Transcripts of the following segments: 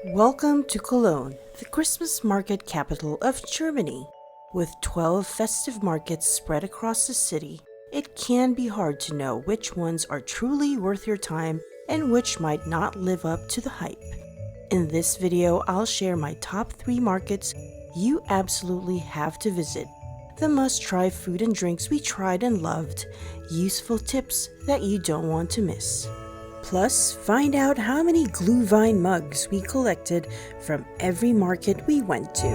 Welcome to Cologne, the Christmas market capital of Germany. With 12 festive markets spread across the city, it can be hard to know which ones are truly worth your time and which might not live up to the hype. In this video, I'll share my top 3 markets you absolutely have to visit, the must-try food and drinks we tried and loved, useful tips that you don't want to miss. Plus, find out how many Gluwein mugs we collected from every market we went to.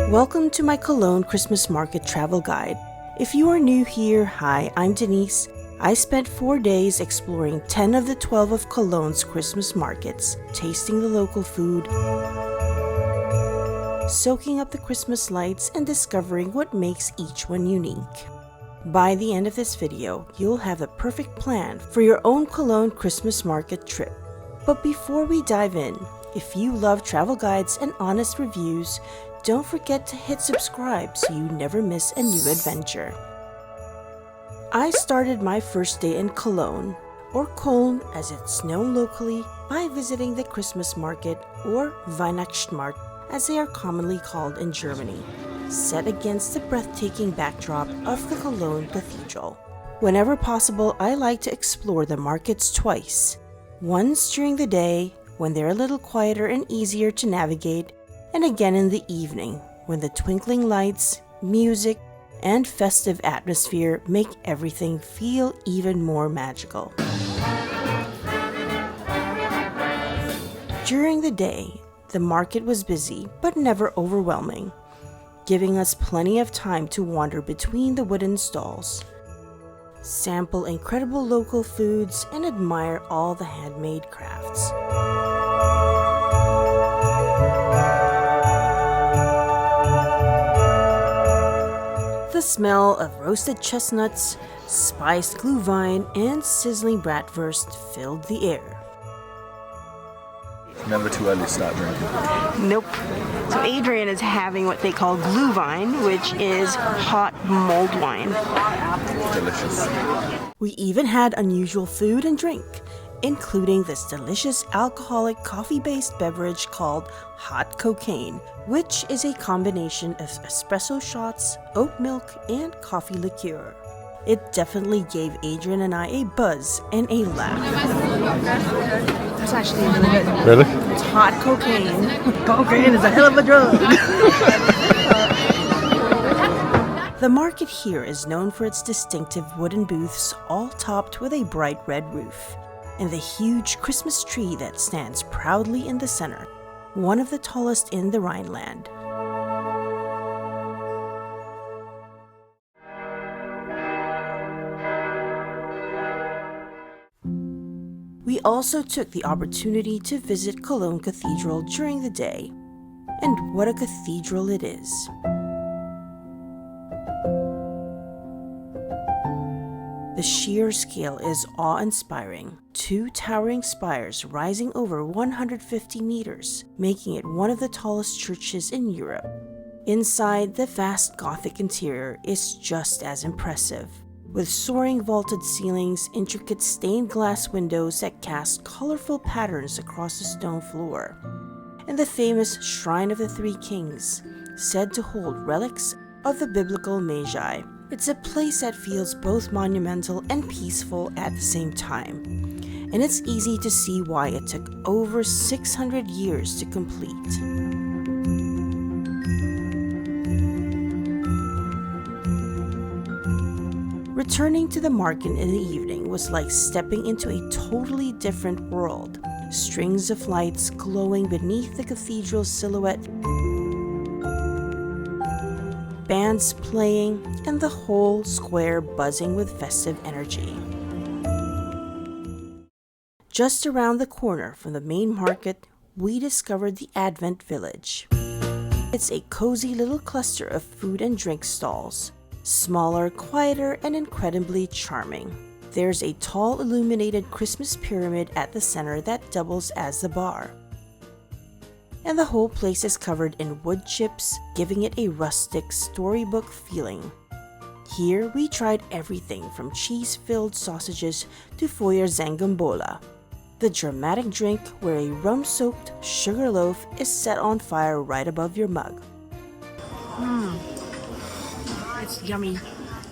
Welcome to my Cologne Christmas Market travel guide. If you are new here, hi, I'm Denise. I spent 4 days exploring 10 of the 12 of Cologne's Christmas markets, tasting the local food, soaking up the Christmas lights, and discovering what makes each one unique. By the end of this video, you'll have the perfect plan for your own Cologne Christmas market trip. But before we dive in, if you love travel guides and honest reviews, don't forget to hit subscribe so you never miss a new adventure. I started my first day in Cologne, or Köln as it's known locally, by visiting the Christmas market, or Weihnachtsmarkt as they are commonly called in Germany, set against the breathtaking backdrop of the Cologne Cathedral. Whenever possible, I like to explore the markets twice, once during the day when they're a little quieter and easier to navigate, and again in the evening when the twinkling lights, music, and festive atmosphere make everything feel even more magical. During the day, the market was busy but never overwhelming, giving us plenty of time to wander between the wooden stalls, sample incredible local foods, and admire all the handmade crafts. The smell of roasted chestnuts, spiced Gluwein, and sizzling bratwurst filled the air. Never too early to start drinking. Nope. So Adrian is having what they call Gluwein, which is hot mulled wine. Delicious. We even had unusual food and drink, including this delicious alcoholic coffee-based beverage called hot cocaine, which is a combination of espresso shots, oat milk, and coffee liqueur. It definitely gave Adrian and I a buzz and a laugh. It's actually really good. Really? It's hot cocaine. Cocaine is a hell of a drug. The market here is known for its distinctive wooden booths, all topped with a bright red roof, and the huge Christmas tree that stands proudly in the center, one of the tallest in the Rhineland. We also took the opportunity to visit Cologne Cathedral during the day. And what a cathedral it is! The sheer scale is awe-inspiring. 2 towering spires rising over 150 meters, making it one of the tallest churches in Europe. Inside, the vast Gothic interior is just as impressive, with soaring vaulted ceilings, intricate stained glass windows that cast colorful patterns across the stone floor, and the famous Shrine of the Three Kings, said to hold relics of the biblical Magi. It's a place that feels both monumental and peaceful at the same time, and it's easy to see why it took over 600 years to complete. Returning to the market in the evening was like stepping into a totally different world. Strings of lights glowing beneath the cathedral's silhouette, bands playing, and the whole square buzzing with festive energy. Just around the corner from the main market, we discovered the Advent Village. It's a cozy little cluster of food and drink stalls, smaller, quieter, and incredibly charming. There's a tall illuminated Christmas pyramid at the center that doubles as the bar. and the whole place is covered in wood chips, giving it a rustic storybook feeling. Here we tried everything from cheese-filled sausages to foyer zangambola, the dramatic drink where a rum-soaked sugar loaf is set on fire right above your mug. It's yummy.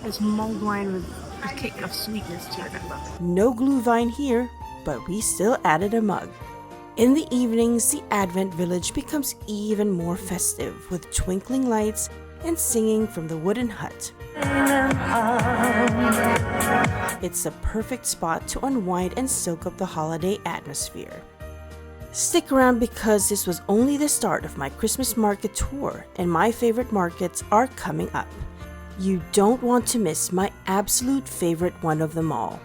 It's mulled wine with a kick of sweetness to it. I love it. No Gluwein here, but we still added a mug. In the evenings, the Advent village becomes even more festive with twinkling lights and singing from the wooden hut. It's the perfect spot to unwind and soak up the holiday atmosphere. Stick around because this was only the start of my Christmas market tour, and my favorite markets are coming up. You don't want to miss my absolute favorite one of them all.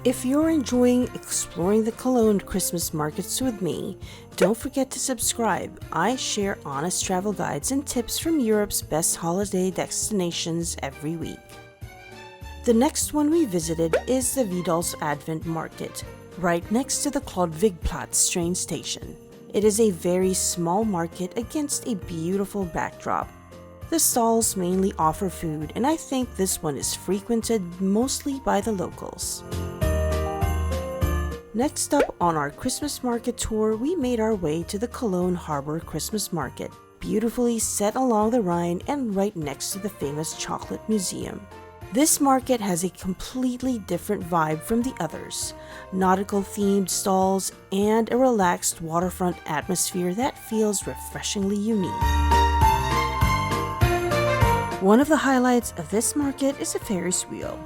If you're enjoying exploring the Cologne Christmas markets with me, don't forget to subscribe. I share honest travel guides and tips from Europe's best holiday destinations every week. The next one we visited is the Veedels Advent Market, right next to the Chlodwigplatz train station. It is a very small market against a beautiful backdrop. The stalls mainly offer food, and I think this one is frequented mostly by the locals. Next up on our Christmas market tour, we made our way to the Cologne Harbor Christmas Market, beautifully set along the Rhine and right next to the famous chocolate museum. This market has a completely different vibe from the others, nautical-themed stalls and a relaxed waterfront atmosphere that feels refreshingly unique. One of the highlights of this market is a Ferris wheel.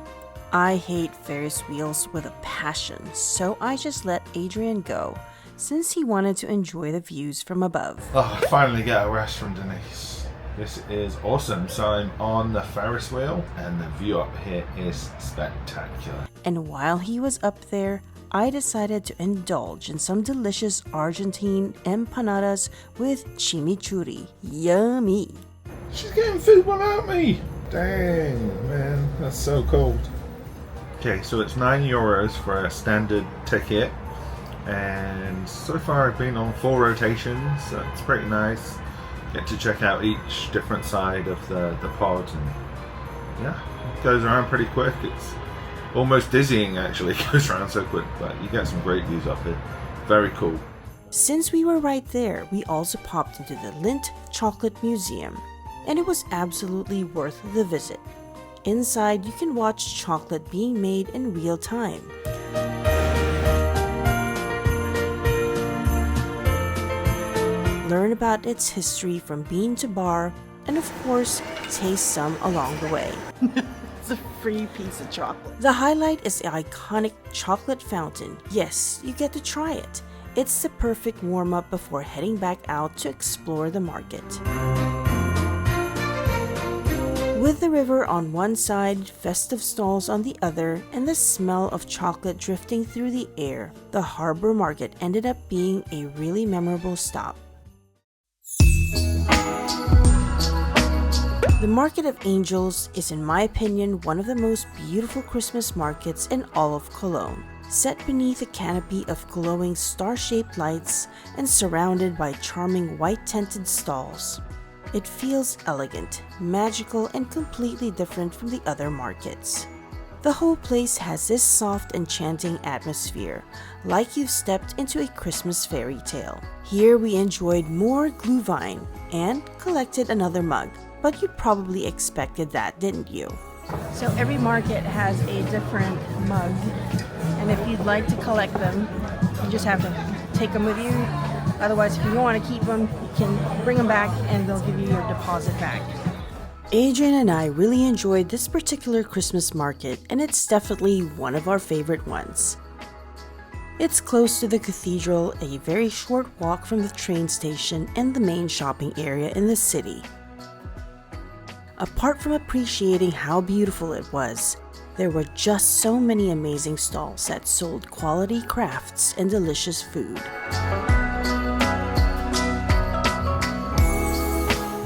I hate Ferris wheels with a passion, so I just let Adrian go, since he wanted to enjoy the views from above. Oh, I finally get a rest from Denise. This is awesome. So I'm on the Ferris wheel, and the view up here is spectacular. And while he was up there, I decided to indulge in some delicious Argentine empanadas with chimichurri. Yummy! She's getting food without me! Dang, man, that's so cold. Okay, so it's €9 for a standard ticket, and so far I've been on 4 rotations, so it's pretty nice. Get to check out each different side of the pod, and yeah, it goes around pretty quick. It's almost dizzying actually, it goes around so quick, but you get some great views up here. Very cool. Since we were right there, we also popped into the Lindt Chocolate Museum, and it was absolutely worth the visit. Inside, you can watch chocolate being made in real time. Learn about its history from bean to bar, and of course, taste some along the way. It's a free piece of chocolate. The highlight is the iconic chocolate fountain. Yes, you get to try it. It's the perfect warm-up before heading back out to explore the market. With the river on one side, festive stalls on the other, and the smell of chocolate drifting through the air, the harbor market ended up being a really memorable stop. The Market of Angels is, in my opinion, one of the most beautiful Christmas markets in all of Cologne. Set beneath a canopy of glowing star-shaped lights and surrounded by charming white-tented stalls. It feels elegant, magical, and completely different from the other markets. The whole place has this soft, enchanting atmosphere, like you've stepped into a Christmas fairy tale. Here we enjoyed more Gluwein and collected another mug, but you probably expected that, didn't you? So every market has a different mug, and if you'd like to collect them, you just have to take them with you. Otherwise, if you don't want to keep them, you can bring them back and they'll give you your deposit back. Adrian and I really enjoyed this particular Christmas market, and it's definitely one of our favorite ones. It's close to the cathedral, a very short walk from the train station and the main shopping area in the city. Apart from appreciating how beautiful it was, there were just so many amazing stalls that sold quality crafts and delicious food.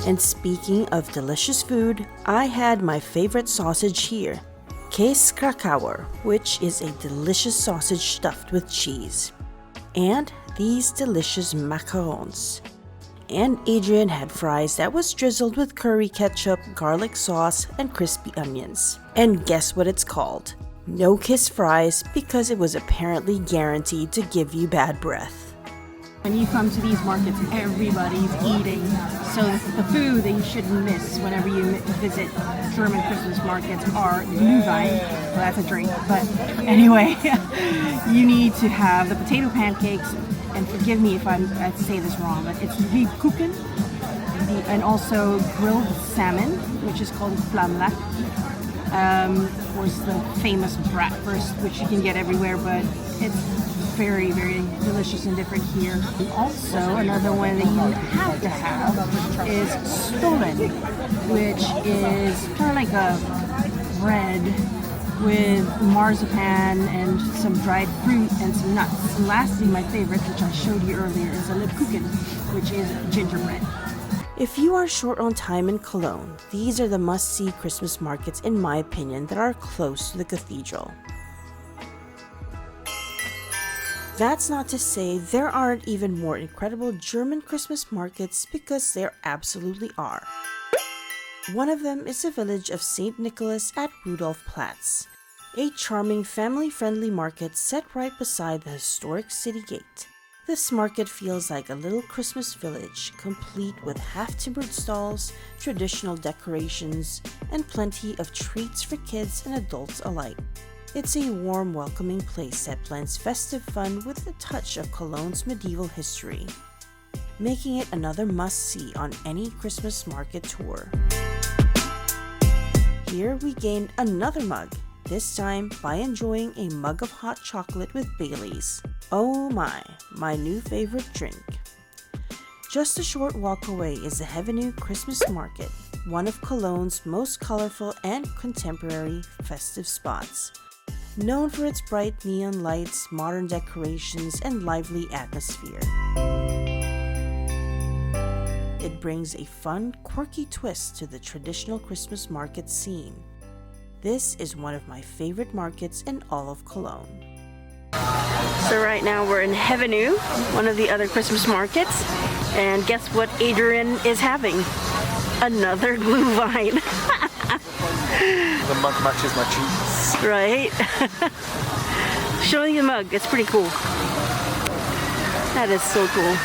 And speaking of delicious food, I had my favorite sausage here, Käse Krakauer, which is a delicious sausage stuffed with cheese, and these delicious macarons. and Adrian had fries that was drizzled with curry ketchup, garlic sauce, and crispy onions. And guess what it's called? No kiss fries, because it was apparently guaranteed to give you bad breath. When you come to these markets, everybody's eating. So the food that you shouldn't miss whenever you visit German Christmas markets are Gluwein. Well, that's a drink. But anyway, you need to have the potato pancakes, and forgive me if I say this wrong, but it's Riebkuchen, and also grilled salmon, which is called flamlak. Of course, the famous bratwurst, which you can get everywhere, but it's very, very delicious and different here. Also, another one that you have to have is Stollen, which is kind of like a bread with marzipan and some dried fruit and some nuts. And lastly, my favorite, which I showed you earlier, is a Lebkuchen, which is gingerbread. If you are short on time in Cologne, these are the must-see Christmas markets, in my opinion, that are close to the cathedral. That's not to say there aren't even more incredible German Christmas markets, because there absolutely are. One of them is the village of St. Nicholas at Rudolfplatz, a charming family-friendly market set right beside the historic city gate. This market feels like a little Christmas village, complete with half-timbered stalls, traditional decorations, and plenty of treats for kids and adults alike. It's a warm, welcoming place that blends festive fun with a touch of Cologne's medieval history, making it another must-see on any Christmas market tour. Here we gained another mug, this time by enjoying a mug of hot chocolate with Baileys. Oh my new favorite drink. Just a short walk away is the HEAVENUE Christmas Market, one of Cologne's most colorful and contemporary festive spots. Known for its bright neon lights, modern decorations, and lively atmosphere. It brings a fun, quirky twist to the traditional Christmas market scene. This is one of my favorite markets in all of Cologne. So right now we're in HEAVENUE, one of the other Christmas markets, and guess what Adrian is having? Another Gluwein. The mug matches my cheeks. Right? Showing the mug, it's pretty cool. That is so cool.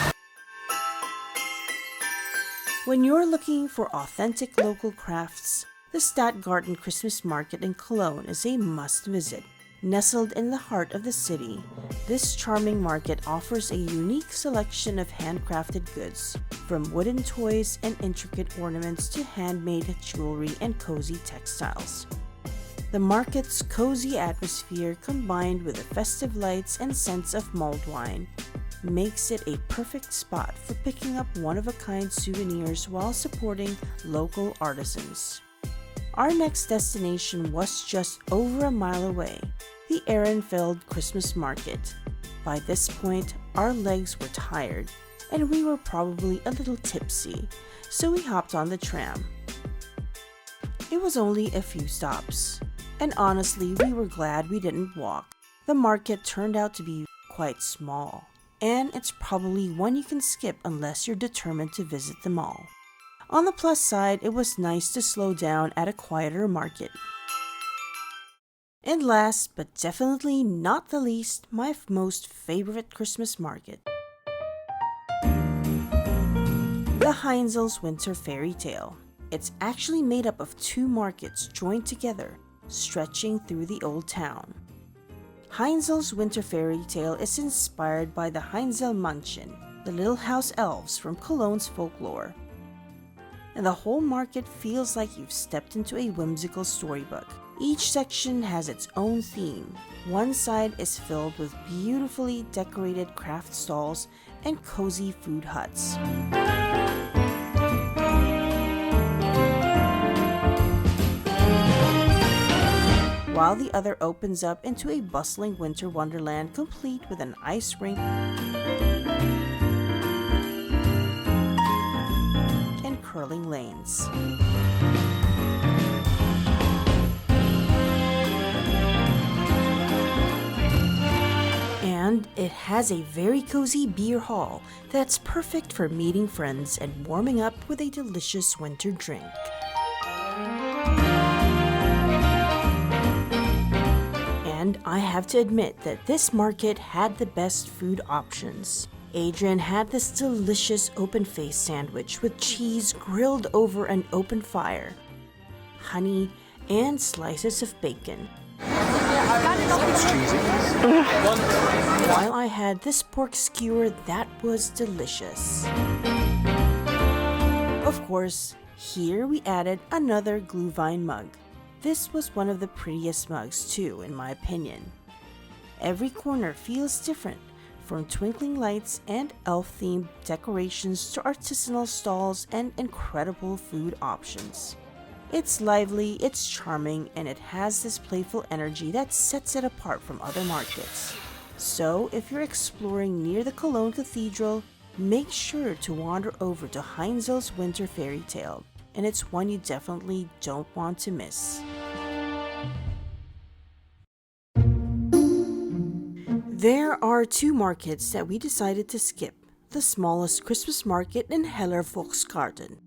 When you're looking for authentic local crafts, the Stadtgarten Christmas Market in Cologne is a must visit. Nestled in the heart of the city, this charming market offers a unique selection of handcrafted goods, from wooden toys and intricate ornaments to handmade jewelry and cozy textiles. The market's cozy atmosphere, combined with the festive lights and scents of mulled wine, makes it a perfect spot for picking up one-of-a-kind souvenirs while supporting local artisans. Our next destination was just over a mile away, the Ehrenfeld Christmas Market. By this point, our legs were tired, and we were probably a little tipsy, so we hopped on the tram. It was only a few stops, and honestly, we were glad we didn't walk. The market turned out to be quite small, and it's probably one you can skip unless you're determined to visit them all. On the plus side, it was nice to slow down at a quieter market. And last, but definitely not the least, my most favorite Christmas market. The Heinzels Winter Fairytale. It's actually made up of two markets joined together, stretching through the old town. Heinzel's Winter Fairytale is inspired by the Heinzelmännchen, the little house elves from Cologne's folklore. And the whole market feels like you've stepped into a whimsical storybook. Each section has its own theme. One side is filled with beautifully decorated craft stalls and cozy food huts. While the other opens up into a bustling winter wonderland complete with an ice rink and curling lanes. And it has a very cozy beer hall that's perfect for meeting friends and warming up with a delicious winter drink. And I have to admit that this market had the best food options. Adrian had this delicious open-faced sandwich with cheese grilled over an open fire, honey, and slices of bacon. It's cheesy. While I had this pork skewer that was delicious. Of course, here we added another Gluwein mug. This was one of the prettiest mugs too, in my opinion. Every corner feels different, from twinkling lights and elf-themed decorations to artisanal stalls and incredible food options. It's lively, it's charming, and it has this playful energy that sets it apart from other markets. So, if you're exploring near the Cologne Cathedral, make sure to wander over to Heinzels Winter Fairytale, and it's one you definitely don't want to miss. There are two markets that we decided to skip: the smallest Christmas market in Heller Volksgarten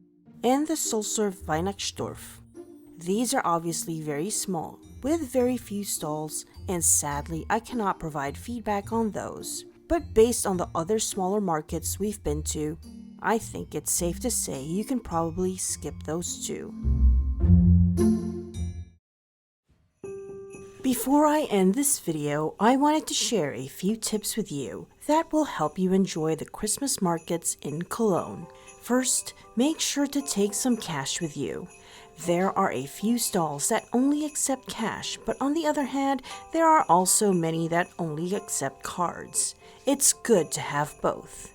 and the Sulzer Weihnachtsdorf. These are obviously very small, with very few stalls, and sadly I cannot provide feedback on those. But based on the other smaller markets we've been to, I think it's safe to say you can probably skip those too. Before I end this video, I wanted to share a few tips with you that will help you enjoy the Christmas markets in Cologne. First, make sure to take some cash with you. There are a few stalls that only accept cash, but on the other hand, there are also many that only accept cards. It's good to have both.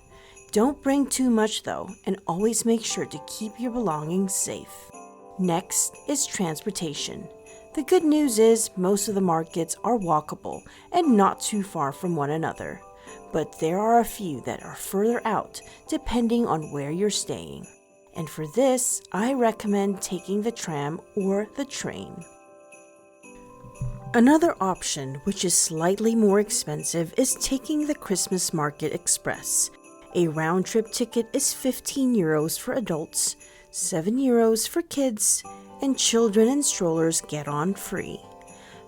Don't bring too much though, and always make sure to keep your belongings safe. Next is transportation. The good news is most of the markets are walkable and not too far from one another, but there are a few that are further out depending on where you're staying. And for this, I recommend taking the tram or the train. Another option, which is slightly more expensive, is taking the Christmas Market Express. A round-trip ticket is 15 euros for adults, 7 euros for kids, and children and strollers get on free.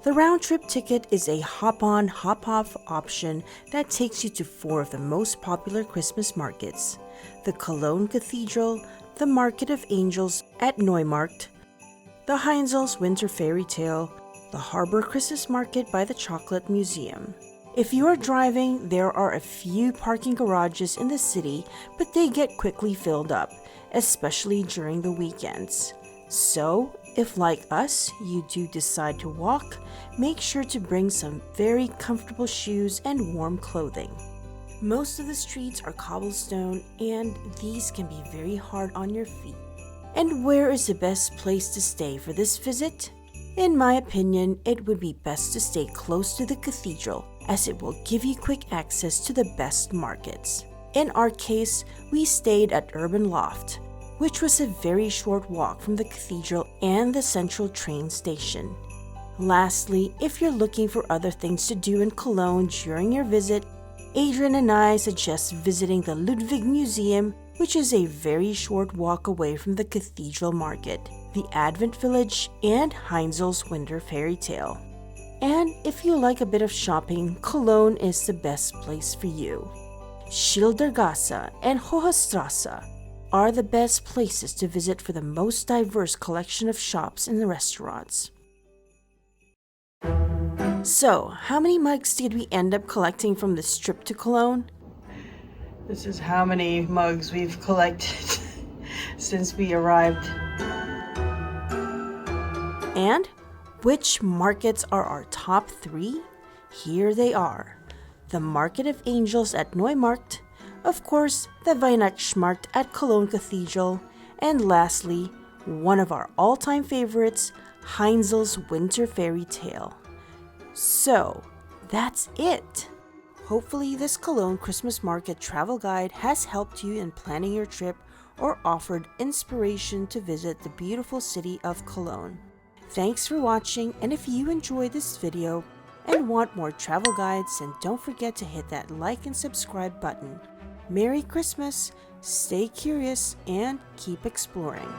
The round-trip ticket is a hop-on, hop-off option that takes you to 4 of the most popular Christmas markets: the Cologne Cathedral, the Market of Angels at Neumarkt, the Heinzels Winter Fairytale, the Harbor Christmas Market by the Chocolate Museum. If you are driving, there are a few parking garages in the city, but they get quickly filled up, especially during the weekends. So, if like us, you do decide to walk, make sure to bring some very comfortable shoes and warm clothing. Most of the streets are cobblestone, and these can be very hard on your feet. And where is the best place to stay for this visit? In my opinion, it would be best to stay close to the cathedral, as it will give you quick access to the best markets. In our case, we stayed at Urban Loft, which was a very short walk from the cathedral and the central train station. Lastly, if you're looking for other things to do in Cologne during your visit, Adrian and I suggest visiting the Ludwig Museum, which is a very short walk away from the Cathedral Market, the Advent Village, and Heinzel's Winter Fairytale. And if you like a bit of shopping, Cologne is the best place for you. Schildergasse and Hohe Strasse are the best places to visit for the most diverse collection of shops and restaurants. So, how many mugs did we end up collecting from this trip to Cologne? This is how many mugs we've collected since we arrived. And which markets are our top 3? Here they are: the Market of Angels at Neumarkt, of course, the Weihnachtsmarkt at Cologne Cathedral, and lastly, one of our all-time favorites, Heinzel's Winter Fairytale. So, that's it! Hopefully this Cologne Christmas Market travel guide has helped you in planning your trip or offered inspiration to visit the beautiful city of Cologne. Thanks for watching, and if you enjoyed this video, and want more travel guides, then don't forget to hit that like and subscribe button. Merry Christmas, stay curious, and keep exploring.